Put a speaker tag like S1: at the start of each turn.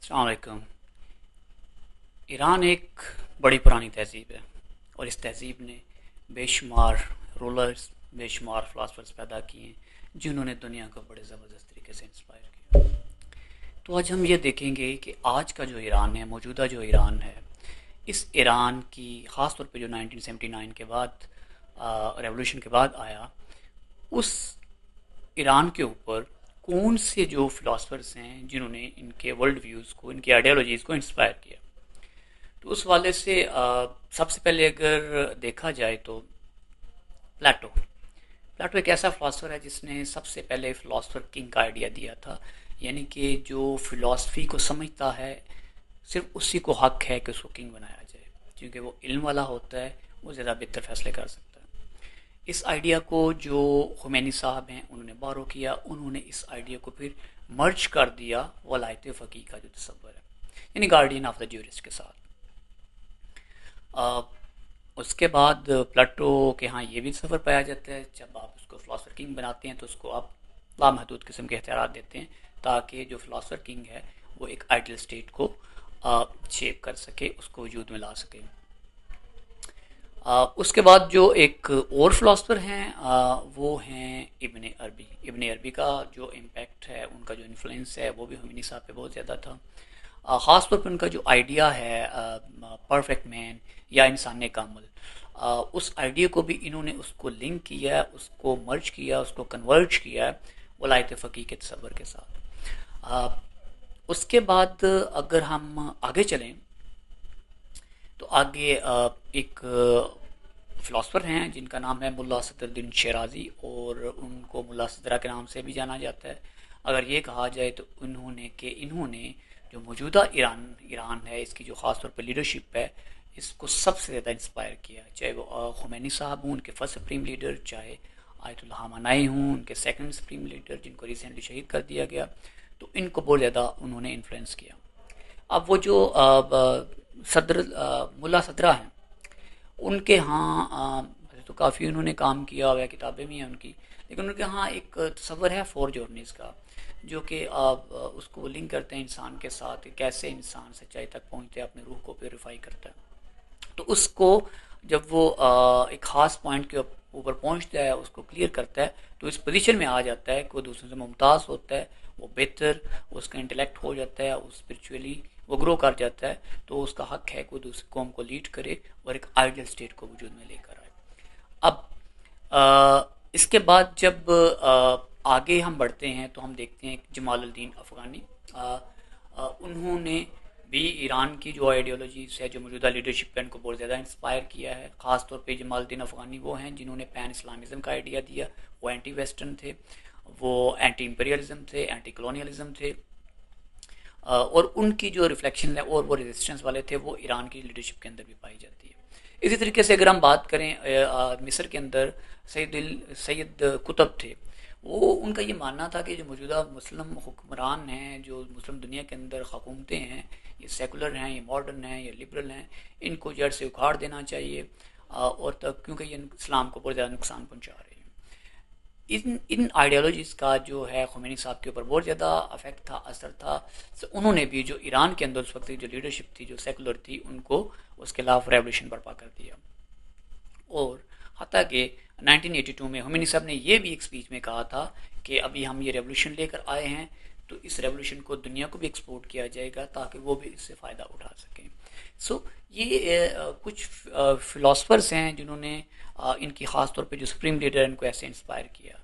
S1: अस्सलाम वालेकुम। ईरान एक बड़ी पुरानी तहज़ीब है और इस तहज़ीब ने बेशुमार रूलर्स, बेशुमार फ़िलासफ़र्स पैदा किए हैं जिन्होंने दुनिया को बड़े ज़बरदस्त तरीके से इंस्पायर किया। तो आज हम ये देखेंगे कि आज का जो ईरान है, मौजूदा जो ईरान है, इस ईरान की ख़ास तौर पे जो 1979 के बाद रेवोल्यूशन के बाद आया, उस ईरान के ऊपर कौन से जो फ़िलासफ़र्स हैं जिन्होंने इनके वर्ल्ड व्यूज़ को, इनकी आइडियोलॉजीज़ को इंस्पायर किया। तो उस वाले से सबसे पहले अगर देखा जाए तो प्लेटो प्लेटो एक ऐसा फ़िलासफ़र है जिसने सबसे पहले फ़िलासफ़र किंग का आइडिया दिया था। यानी कि जो फ़िलासफ़ी को समझता है सिर्फ उसी को हक है कि उसको किंग बनाया जाए, क्योंकि वो इल्म वाला होता है, वो ज़्यादा बेहतर फैसले कर सकता है। इस आइडिया को जो खुमैनी साहब हैं उन्होंने बारो किया, उन्होंने इस आइडिया को फिर मर्ज कर दिया वलायत फ़क़ीह का जो तसव्वुर है, यानी गार्डियन ऑफ द ज्यूरिस्ट के साथ। आ, उसके बाद प्लेटो के यहाँ ये भी सफ़र पाया जाता है, जब आप उसको फ़िलासफ़र किंग बनाते हैं तो उसको आप लामहदूद किस्म के इख्तियारात देते हैं ताकि जो फ़िलासफ़र किंग है वो एक आइडियल स्टेट को शेप कर सके, उसको वजूद में ला सके। उसके बाद जो एक और फ़िलासफ़र हैं वो हैं इब्न अरबी। इब्न अरबी का जो इम्पेक्ट है, उनका जो इन्फ्लुएंस है, वो भी हुमैनी साहब पे बहुत ज़्यादा था। ख़ास तौर पर उनका जो आइडिया है परफेक्ट मैन या इंसान कामल, उस आइडिया को भी इन्होंने उसको लिंक किया, उसको मर्ज किया, उसको कन्वर्ज किया वलायत फ़क़ीह के तसव्वुर के साथ। उसके बाद अगर हम आगे चलें तो आगे एक फ़िलासफ़र हैं जिनका नाम है मुल्ला सदरुद्दीन शिराज़ी, और उनको मुल्ला सदरा के नाम से भी जाना जाता है। अगर ये कहा जाए तो इन्होंने जो मौजूदा ईरान ईरान है, इसकी जो ख़ास तौर पर लीडरशिप है, इसको सबसे ज़्यादा इंस्पायर किया। चाहे वो खुमैनी साहब हों, उनके फर्स्ट सुप्रीम लीडर, चाहे आयतुल्लाह ख़ामेनी हों, उनके सेकंड सुप्रीम लीडर जिनको रिसेंटली शहीद कर दिया गया, तो इनको बहुत ज़्यादा उन्होंने इन्फ्लुएंस किया। अब वो जो मुल्ला सदरा हैं, उनके यहाँ वैसे तो काफ़ी उन्होंने काम किया हुआ है, किताबें भी हैं उनकी, लेकिन उनके यहाँ एक तस्वर है फोर जर्नीज़ का, जो कि आप उसको लिंक करते हैं इंसान के साथ, कैसे इंसान सच्चाई तक पहुँचते हैं, अपने रूह को प्योरीफाई करता है। तो उसको जब वो एक ख़ास पॉइंट के ऊपर पहुँचता है, उसको क्लियर करता है, तो इस पोजीशन में आ जाता है कि वो दूसरों से मुमताज़ होता है, वो बेहतर, उसका इंटेलेक्ट हो जाता है, वो स्पिरिचुअली वो ग्रो कर जाता है, तो उसका हक है कि वो दूसरी कौम को लीड करे और एक आइडियल स्टेट को वजूद में लेकर आए। अब इसके बाद जब आगे हम बढ़ते हैं तो हम देखते हैं जमालुद्दीन अफ़गानी। उन्होंने भी ईरान की जो आइडियोलॉजीज है, जो मौजूदा लीडरशिप है, उनको बहुत ज़्यादा इंस्पायर किया है। ख़ास तौर पे जमालुद्दीन अफ़गानी वो हैं जिन्होंने पैन इस्लामिज़म का आइडिया दिया। वो एंटी वेस्टर्न थे, वो एंटी इम्पीरियलिज्म थे, एंटी कॉलोनियलिज्म थे, और उनकी जो रिफ्लेक्शन है और वो रेजिस्टेंस वाले थे, वो ईरान की लीडरशिप के अंदर भी पाई जाती है। इसी तरीके से अगर हम बात करें मिस्र के अंदर सैयद कुतुब थे। वो उनका ये मानना था कि जो मौजूदा मुस्लिम हुक्मरान हैं, जो मुस्लिम दुनिया के अंदर हुकूमतें हैं, ये सेकुलर हैं, ये मॉडर्न हैं, ये लिबरल हैं, इनको जड़ से उखाड़ देना चाहिए, और तब क्योंकि ये इस्लाम को बहुत ज़्यादा नुकसान पहुँचा रहे हैं। इन इन आइडियोलॉजीज़ का जो है खुमैनी साहब के ऊपर बहुत ज़्यादा अफेक्ट था, असर था। तो उन्होंने भी जो ईरान के अंदर उस वक्त की जो लीडरशिप थी, जो सेकुलर थी, उनको उसके खिलाफ रेवोल्यूशन बर्पा कर दिया। और हत्या कि 1982 में हुमैनी साहब ने ये भी एक स्पीच में कहा था कि अभी हम ये रेवोल्यूशन लेकर आए हैं, तो इस रेवोल्यूशन को दुनिया को भी एक्सपोर्ट किया जाएगा ताकि वो भी इससे फ़ायदा उठा सकें। सो ये कुछ फ़िलासफ़र्स हैं जिन्होंने इनकी ख़ास तौर पे जो सुप्रीम लीडर है, इनको ऐसे इंस्पायर किया।